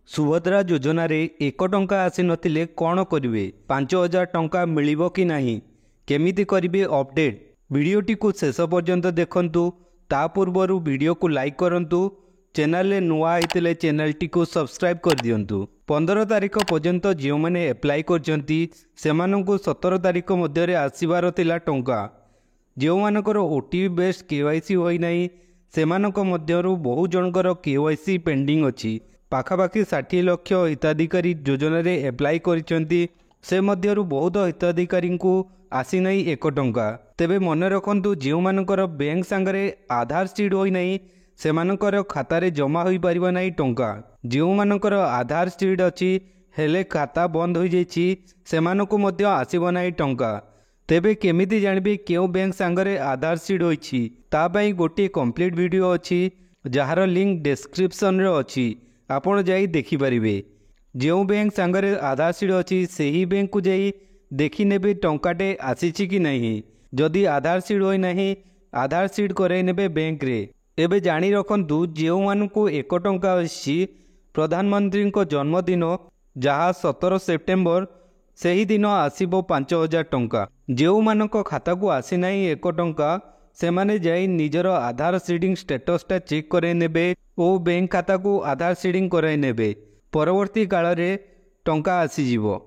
सुभद्रा योजन एक टंका आसी नथिले कौन करेंगे 5000 टंका मिलिबो कि नहीं केमिति करेंगे अपडेट वीडियोटी को शेष पर्यंत देखंतु ता पूर्वर वीडियो को लाइक करंतु चैनल रे नुआ आइतले चैनल टी को सब्सक्राइब कर दियंतु 15 तारिख पर्यंत जो मैंने एप्लाई करचंती सेमानंकु 17 तारिख मध्य आसीबार थिला टंका जो मानकर ओटीपी बेस्ड केवाईसी होई नाही सेमानक मध्यरु बहु जनकर केवाईसी पेंडिंग अछि पाखापाखि 60 लाख हिताधिकारी योजन रे एप्लाई करिसंती से मध्यरु बहुत हिताधिकारी को आसी नहीं 1 टंका तेबे मन रखंतु जो मानकर बैंक सांगरे आधार सीड होई नाही सेमानकर खाता रे जमा होई परिबा नाही टंका जो मानकर आधार सीड अछि हेले खाता बंद होई जाईछि सेमानकु मध्य आसीबो नाही टंका तेबे केमिति जानिबे केउ बैंक सांगरे आधार सीड होईछि ता पई गोटे कंप्लीट वीडियो अछि जहार लिंक डिस्क्रिप्शन रे अछि आपण जाई देखि परिबे जो बैंक सांगरे आधार सीड अछि सेही बैंक को जाई देखि नेबे टंकाटे आसीछि कि नहीं जदि आधार सीड होई नहीं आधार सीड करे नेबे बैंक रे एबे जानी रखंतु जो मानकु 1 टंका अछि प्रधानमंत्री को जन्मदिन जहाँ 17 सेप्टेम्बर सेही दिन आसीबो 5000 टंका जो मानक खाता को आसी नहीं 1 टंका से माने जाई निजर आधार सीडिंग स्टेटस टा चेक करे नेबे ओ बैंक खाता को आधार सीडिंग करे नेबे परवर्ती काल रे टंका आसी जीवो।